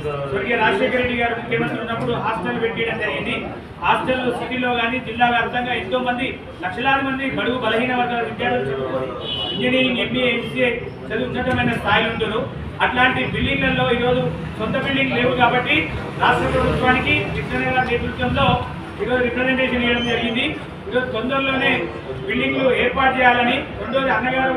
స్వర్గీయ రాజశేఖర రెడ్డి గారు ముఖ్యమంత్రి ఉన్నప్పుడు హాస్టల్ పెట్టడం జరిగింది. హాస్టల్ సిటీలో కానీ జిల్లా వ్యాప్తంగా ఎంతో మంది లక్షలాది మంది బడుగు బలహీన వర్గాల విద్యార్థులు చదువుకొని ఇంజనీరింగ్, ఎంబీఏ, ఎంసీఏ చదువు ఉన్నతమైన స్థాయిలో ఉంటారు. అట్లాంటి బిల్డింగ్లలో ఈరోజు సొంత బిల్డింగ్ లేవు కాబట్టి రాష్ట్ర ప్రభుత్వానికి కృష్ణన్న గారి నేతృత్వంలో ఈరోజు రిప్రజెంటేషన్ ఇవ్వడం జరిగింది. ఈరోజు తొందరలోనే బిల్డింగ్లు ఏర్పాటు చేయాలని, రెండోది అన్నగారు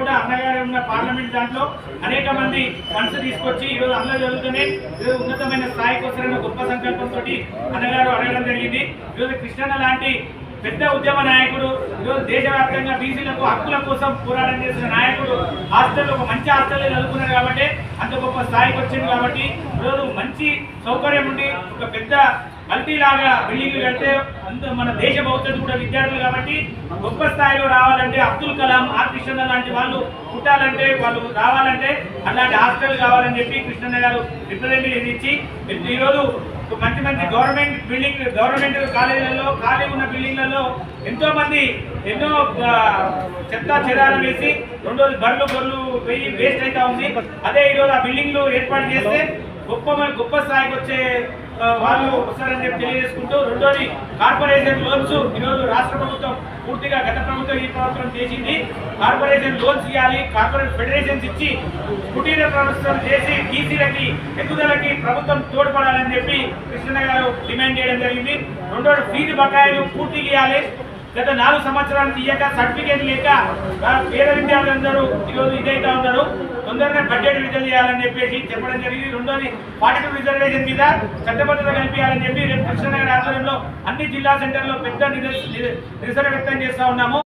ఉన్న పార్లమెంట్ దాంట్లో అనేక మంది ఫండ్స్ తీసుకొచ్చి ఈరోజు అందరూ జరుగుతూనే ఈరోజు ఉన్నతమైన స్థాయికి వస్తారన్న గొప్ప సంకల్పంతో అన్నగారు అడగడం జరిగింది. ఈరోజు కృష్ణన్న లాంటి పెద్ద ఉద్యమ నాయకుడు, ఈరోజు దేశవ్యాప్తంగా బీసీలకు హక్కుల కోసం పోరాటం చేసిన నాయకుడు హాస్టల్ ఒక మంచి హాస్టల్ చదువుకున్నారు కాబట్టి అంత గొప్ప స్థాయికి వచ్చింది. కాబట్టి ఈరోజు మంచి సౌకర్యం ఉండి ఒక పెద్ద మల్టీలాగా బిల్డింగ్లు కడితే మన దేశ భవిష్యత్తు కూడా విద్యార్థులు కాబట్టి గొప్ప స్థాయిలో రావాలంటే అబ్దుల్ కలాం, ఆర్ కృష్ణన్న లాంటి వాళ్ళు పుట్టాలంటే, వాళ్ళు రావాలంటే అలాంటి హాస్టల్ కావాలని చెప్పి కృష్ణన్న గారు రిప్రజెంటేషన్ ఇచ్చి ఈరోజు మంచి మంచి గవర్నమెంట్ కాలేజీలలో ఖాళీ ఉన్న బిల్డింగ్లలో ఎంతో మంది ఎన్నో చెత్త చెదారం వేసి రెండోది బర్రెలు వెయ్యి వేస్ట్ అవుతా ఉంది. అదే ఈరోజు ఆ బిల్డింగ్లు ఏర్పాటు చేస్తే గొప్ప స్థాయికి వచ్చే వాళ్ళు వస్తారని చెప్పి తెలియజేసుకుంటూ, రెండోది కార్పొరేషన్ లోన్స్ ఈరోజు రాష్ట్ర ప్రభుత్వం పూర్తిగా గత ప్రభుత్వం ఈ ప్రభుత్వం చేసింది. కార్పొరేషన్ లోన్స్ ఇవ్వాలి, కార్పొరేట్ ఫెడరేషన్స్ ఇచ్చి కుటీర ప్రభుత్వం చేసి బీసీలకి ఎదుగుదలకి ప్రభుత్వం తోడ్పడాలని చెప్పి కృష్ణన్న గారు డిమాండ్ చేయడం జరిగింది. రెండోది ఫీజు బకాయిలు పూర్తిగా ఇవ్వాలి. గత 4 సంవత్సరాలు ఇయ్యక సర్టిఫికేట్ లేక పేద విద్యార్థులందరూ ఈరోజు ఇదైతే ఉన్నారు. తొందరగా బడ్జెట్ విడుదల చేయాలని చెప్పేసి చెప్పడం జరిగింది. రెండోది 42 రిజర్వేషన్ మీద చట్టబద్ధత కల్పించాలని చెప్పి రేపు కృష్ణన్న గారి ఆధ్వర్యంలో అన్ని జిల్లా సెంటర్లో పెద్ద నిరసన వ్యక్తం చేస్తా ఉన్నాము.